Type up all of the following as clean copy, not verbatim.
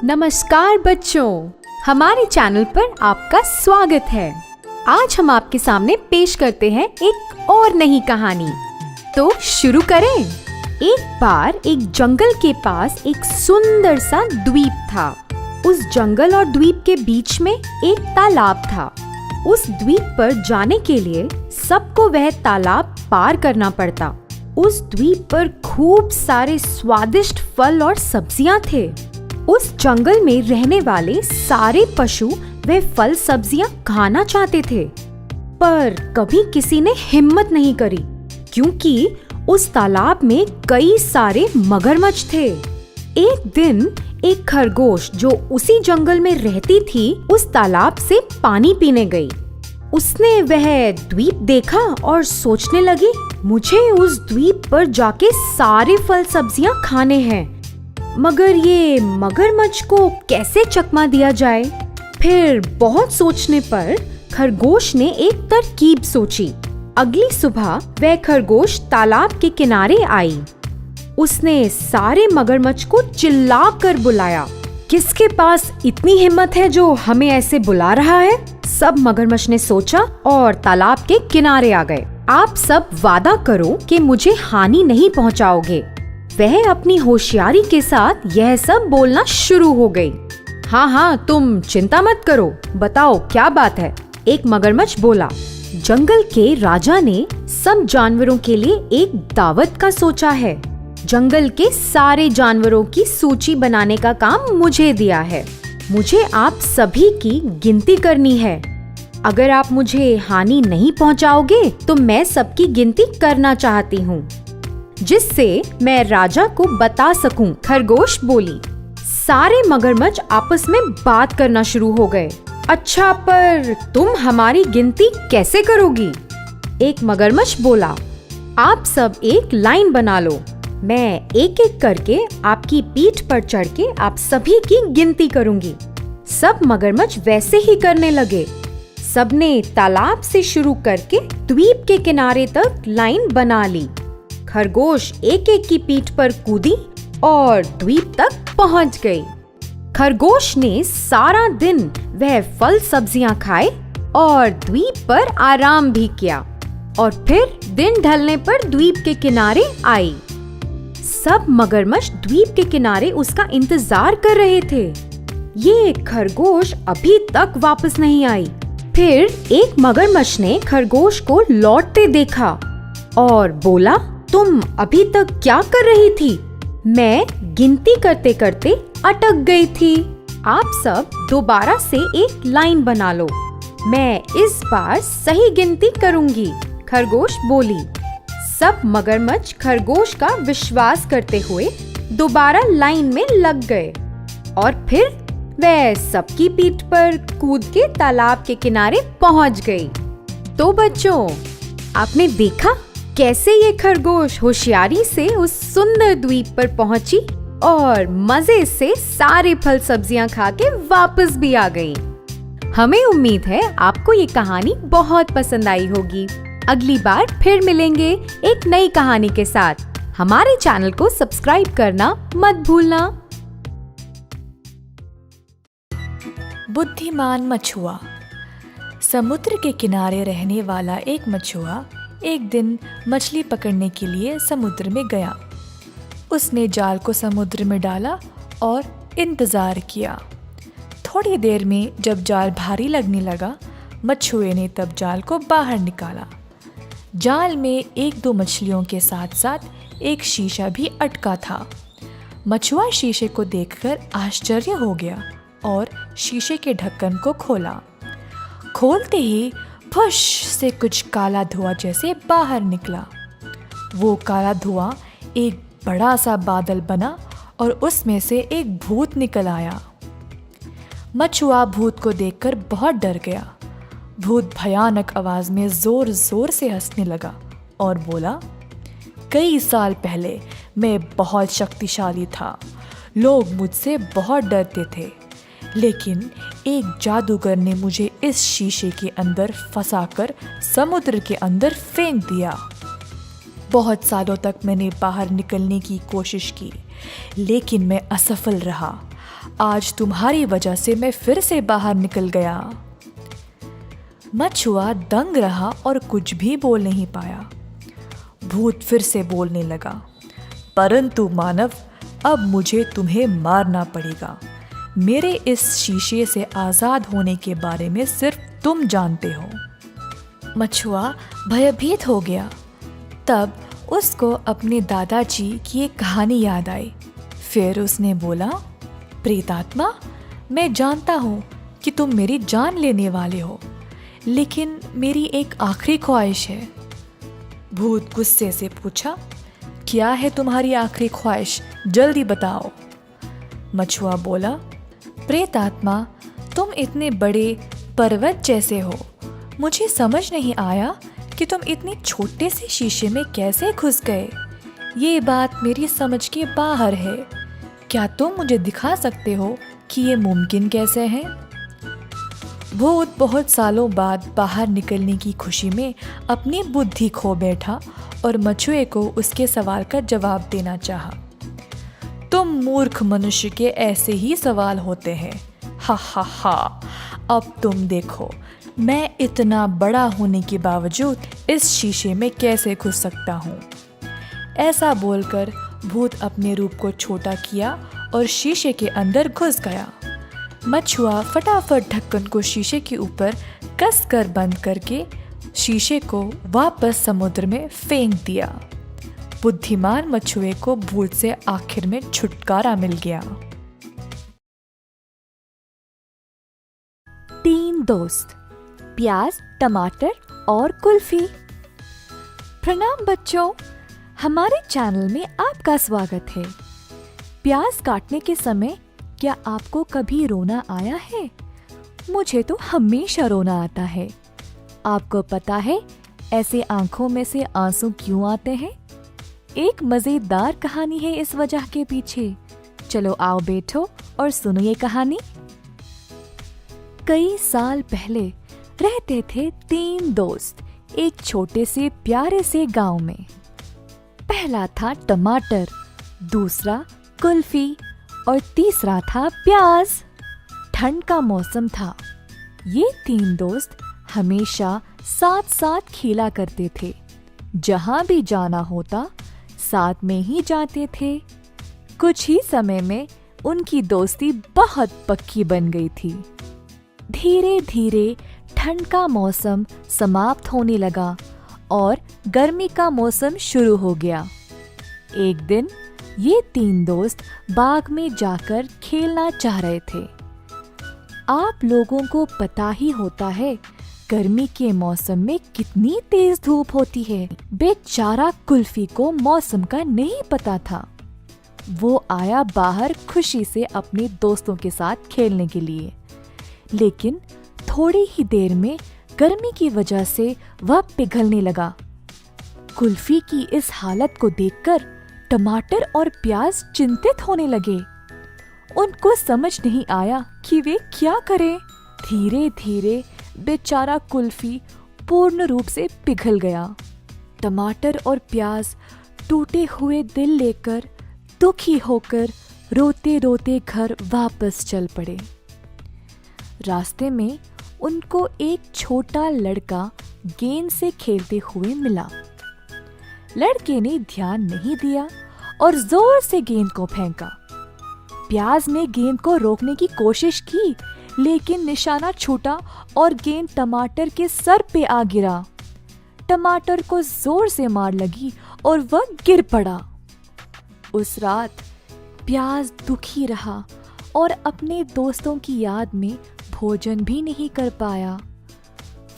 नमस्कार बच्चों, हमारे चैनल पर आपका स्वागत है। आज हम आपके सामने पेश करते हैं एक और नई कहानी। तो शुरू करें। एक बार एक जंगल के पास एक सुंदर सा द्वीप था। उस जंगल और द्वीप के बीच में एक तालाब था। उस द्वीप पर जाने के लिए सबको वह तालाब पार करना पड़ता। उस द्वीप पर खूब सारे स्वादिष्ट फल और सब्जियां थे। उस जंगल में रहने वाले सारे पशु वे फल सब्जियां खाना चाहते थे, पर कभी किसी ने हिम्मत नहीं करी क्योंकि उस तालाब में कई सारे मगरमच्छ थे। एक दिन एक खरगोश जो उसी जंगल में रहती थी उस तालाब से पानी पीने गई। उसने वह द्वीप देखा और सोचने लगी, मुझे उस द्वीप पर जाके सारे फल सब्जियां खाने हैं, मगर ये मगरमच्छ को कैसे चकमा दिया जाए। फिर बहुत सोचने पर खरगोश ने एक तरकीब सोची। अगली सुबह वह खरगोश तालाब के किनारे आई। उसने सारे मगरमच्छ को चिल्लाकर बुलाया, किसके पास इतनी हिम्मत है जो हमें ऐसे बुला रहा है। सब मगरमच्छ ने सोचा और तालाब के किनारे आ गए। आप सब वादा करो कि मुझे हानि नहीं पहुंचाओगे। वह अपनी होशियारी के साथ यह सब बोलना शुरू हो गई। हाँ, तुम चिंता मत करो, बताओ क्या बात है। एक मगरमच्छ बोला, जंगल के राजा ने सब जानवरों के लिए एक दावत का सोचा है। जंगल के सारे जानवरों की सूची बनाने का काम मुझे दिया है। मुझे आप सभी की गिनती करनी है। अगर आप मुझे हानि नहीं पहुंचाओगे तो मैं सबकी गिनती करना चाहती हूँ, जिससे मैं राजा को बता सकूं। खरगोश बोली। सारे मगरमच्छ आपस में बात करना शुरू हो गए। अच्छा, पर तुम हमारी गिनती कैसे करोगी? एक मगरमच्छ बोला, आप सब एक लाइन बना लो। मैं एक एक करके आपकी पीठ पर चढ़ के आप सभी की गिनती करूंगी। सब मगरमच्छ वैसे ही करने लगे। सबने तालाब से शुरू करके द्वीप के किनारे तक लाइन बना ली। खरगोश एक एक की पीठ पर कूदी और द्वीप तक पहुंच गई। खरगोश ने सारा दिन वह फल सब्जियां खाए और द्वीप पर आराम भी किया और फिर दिन ढलने पर द्वीप के किनारे आई। सब मगरमच्छ द्वीप के किनारे उसका इंतजार कर रहे थे। ये खरगोश अभी तक वापस नहीं आई। फिर एक मगरमच्छ ने खरगोश को लौटते देखा और बोला, तुम अभी तक क्या कर रही थी? मैं गिनती करते करते अटक गई थी। आप सब दोबारा से एक लाइन बना लो। मैं इस बार सही गिनती करूंगी। खरगोश बोली। सब मगरमच्छ खरगोश का विश्वास करते हुए दोबारा लाइन में लग गए और फिर वह सबकी पीठ पर कूद के तालाब के किनारे पहुंच गई। तो बच्चों, आपने देखा कैसे ये खरगोश होशियारी से उस सुंदर द्वीप पर पहुंची और मजे से सारे फल सब्जियां खा के वापस भी आ गई। हमें उम्मीद है आपको ये कहानी बहुत पसंद आई होगी। अगली बार फिर मिलेंगे एक नई कहानी के साथ। हमारे चैनल को सब्सक्राइब करना मत भूलना। बुद्धिमान मछुआ। समुद्र के किनारे रहने वाला एक मछुआ एक दिन मछली पकड़ने के लिए समुद्र में गया। उसने जाल को समुद्र में डाला और इंतज़ार किया। थोड़ी देर में जब जाल भारी लगने लगा, मछुए ने तब जाल को बाहर निकाला। जाल में एक दो मछलियों के साथ साथ एक शीशा भी अटका था। मछुआ शीशे को देखकर आश्चर्य हो गया और शीशे के ढक्कन को खोला। खोलते ही फुश से कुछ काला धुआं जैसे बाहर निकला। वो काला धुआं एक बड़ा सा बादल बना और उसमें से एक भूत निकल आया। मछुआ भूत को देखकर बहुत डर गया। भूत भयानक आवाज में जोर जोर से हंसने लगा और बोला, कई साल पहले मैं बहुत शक्तिशाली था। लोग मुझसे बहुत डरते थे, लेकिन एक जादूगर ने मुझे इस शीशे के अंदर फंसाकर समुद्र के अंदर फेंक दिया। बहुत सालों तक मैंने बाहर निकलने की कोशिश की, लेकिन मैं असफल रहा। आज तुम्हारी वजह से मैं फिर से बाहर निकल गया। मछुआ दंग रहा और कुछ भी बोल नहीं पाया। भूत फिर से बोलने लगा, परंतु मानव, अब मुझे तुम्हें मारना पड़ेगा। मेरे इस शीशे से आज़ाद होने के बारे में सिर्फ तुम जानते हो। मछुआ भयभीत हो गया। तब उसको अपने दादाजी की एक कहानी याद आई। फिर उसने बोला, प्रेतात्मा, मैं जानता हूँ कि तुम मेरी जान लेने वाले हो, लेकिन मेरी एक आखिरी ख्वाहिश है। भूत गुस्से से पूछा, क्या है तुम्हारी आखिरी ख्वाहिश, जल्दी बताओ। मछुआ बोला, प्रेतात्मा, तुम इतने बड़े पर्वत जैसे हो, मुझे समझ नहीं आया कि तुम इतने छोटे से शीशे में कैसे घुस गए। ये बात मेरी समझ के बाहर है। क्या तुम मुझे दिखा सकते हो कि ये मुमकिन कैसे है? भूत बहुत सालों बाद बाहर निकलने की खुशी में अपनी बुद्धि खो बैठा और मछुए को उसके सवाल का जवाब देना चाहा। तुम मूर्ख मनुष्य के ऐसे ही सवाल होते हैं। हा हा हा, अब तुम देखो, मैं इतना बड़ा होने के बावजूद इस शीशे में कैसे घुस सकता हूँ। ऐसा बोलकर भूत अपने रूप को छोटा किया और शीशे के अंदर घुस गया। मछुआ फटाफट ढक्कन को शीशे के ऊपर कसकर बंद करके शीशे को वापस समुद्र में फेंक दिया। बुद्धिमान मछुए को भूत से आखिर में छुटकारा मिल गया। 3 दोस्त, प्याज, टमाटर और कुल्फी। प्रणाम बच्चों, हमारे चैनल में आपका स्वागत है। प्याज काटने के समय क्या आपको कभी रोना आया है? मुझे तो हमेशा रोना आता है। आपको पता है ऐसे आंखों में से आंसू क्यों आते हैं? एक मजेदार कहानी है इस वजह के पीछे। चलो आओ बैठो और सुनो ये कहानी। कई साल पहले रहते थे 3 दोस्त एक छोटे से प्यारे से गांव में। पहला था टमाटर, दूसरा कुल्फी और तीसरा था प्याज। ठंड का मौसम था। ये 3 दोस्त हमेशा साथ साथ खेला करते थे। जहां भी जाना होता साथ में ही जाते थे। कुछ ही समय में उनकी दोस्ती बहुत पक्की बन गई थी। धीरे धीरे ठंड का मौसम समाप्त होने लगा और गर्मी का मौसम शुरू हो गया। एक दिन ये 3 दोस्त बाग में जाकर खेलना चाह रहे थे। आप लोगों को पता ही होता है गर्मी के मौसम में कितनी तेज धूप होती है। बेचारा कुल्फी को मौसम का नहीं पता था। वो आया बाहर खुशी से अपने दोस्तों के साथ खेलने के लिए, लेकिन थोड़ी ही देर में गर्मी की वजह से वह पिघलने लगा। कुल्फी की इस हालत को देखकर टमाटर और प्याज चिंतित होने लगे। उनको समझ नहीं आया कि वे क्या करें। धीरे धीरे बेचारा कुल्फी पूर्ण रूप से पिघल गया। टमाटर और प्याज टूटे हुए दिल लेकर दुखी होकर रोते रोते घर वापस चल पड़े। रास्ते में उनको एक छोटा लड़का गेंद से खेलते हुए मिला। लड़के ने ध्यान नहीं दिया और जोर से गेंद को फेंका। प्याज ने गेंद को रोकने की कोशिश की, लेकिन निशाना छूटा और गेंद टमाटर के सर पे आ गिरा। टमाटर को जोर से मार लगी और वह गिर पड़ा। उस रात प्याज दुखी रहा और अपने दोस्तों की याद में भोजन भी नहीं कर पाया।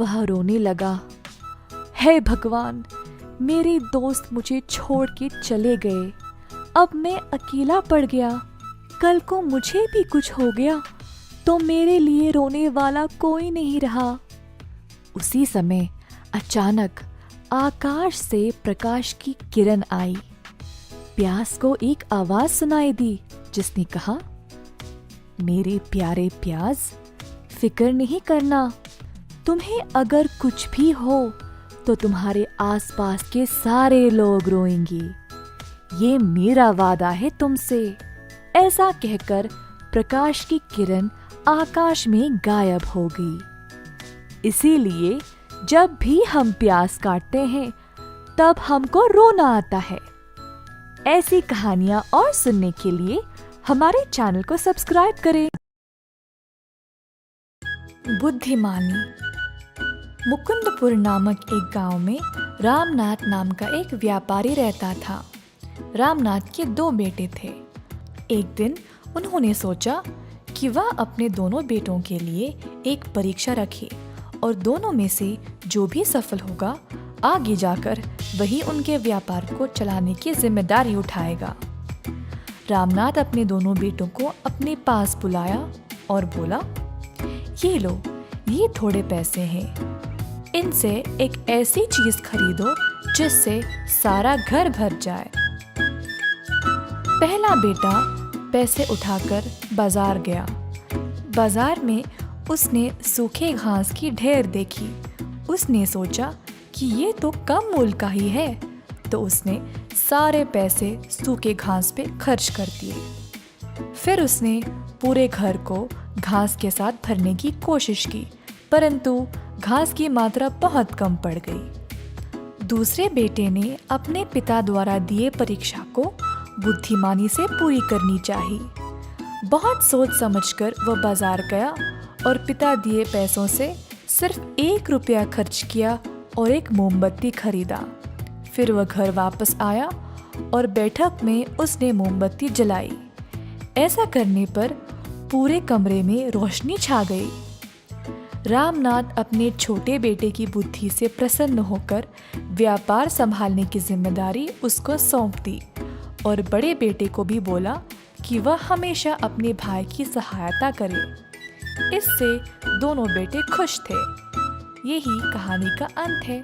वह रोने लगा, हे भगवान, मेरे दोस्त मुझे छोड़ के चले गए। अब मैं अकेला पड़ गया। कल को मुझे भी कुछ हो गया तो मेरे लिए रोने वाला कोई नहीं रहा। उसी समय अचानक आकाश से प्रकाश की किरण आई। प्याज को एक आवाज सुनाई दी जिसने कहा, मेरे प्यारे प्याज, फिक्र नहीं करना। तुम्हें अगर कुछ भी हो तो तुम्हारे आसपास के सारे लोग रोएंगे। ये मेरा वादा है तुमसे। ऐसा कहकर प्रकाश की किरण आकाश में गायब हो गई। इसीलिए जब भी हम प्यास काटते हैं तब हमको रोना आता है। ऐसी कहानियां और सुनने के लिए हमारे चैनल को सब्सक्राइब करें। बुद्धिमानी। मुकुंदपुर नामक एक गांव में रामनाथ नाम का एक व्यापारी रहता था। रामनाथ के 2 बेटे थे। एक दिन उन्होंने सोचा कि वह अपने दोनों बेटों के लिए एक परीक्षा रखे और दोनों में से जो भी सफल होगा आगे जाकर वही उनके व्यापार को चलाने की जिम्मेदारी उठाएगा। रामनाथ अपने दोनों बेटों को अपने पास बुलाया और बोला, ये लो, ये थोड़े पैसे हैं। इनसे एक ऐसी चीज खरीदो जिससे सारा घर भर जाए। पहला बेटा पैसे उठाकर बाजार गया। बाजार में उसने सूखे घास की ढेर देखी। उसने सोचा कि ये तो कम मूल्य का ही है, तो उसने सारे पैसे सूखे घास पे खर्च कर दिए। फिर उसने पूरे घर को घास के साथ भरने की कोशिश की, परंतु घास की मात्रा बहुत कम पड़ गई। दूसरे बेटे ने अपने पिता द्वारा दिए परीक्षा को बुद्धिमानी से पूरी करनी चाहिए। बहुत सोच समझकर वह बाजार गया और पिता दिए पैसों से सिर्फ 1 रुपया खर्च किया और एक मोमबत्ती खरीदा। फिर वह घर वापस आया और बैठक में उसने मोमबत्ती जलाई। ऐसा करने पर पूरे कमरे में रोशनी छा गई। रामनाथ अपने छोटे बेटे की बुद्धि से प्रसन्न होकर व्यापार संभालने की जिम्मेदारी उसको सौंप दी और बड़े बेटे को भी बोला कि वह हमेशा अपने भाई की सहायता करे। इससे दोनों बेटे खुश थे। यही कहानी का अंत है।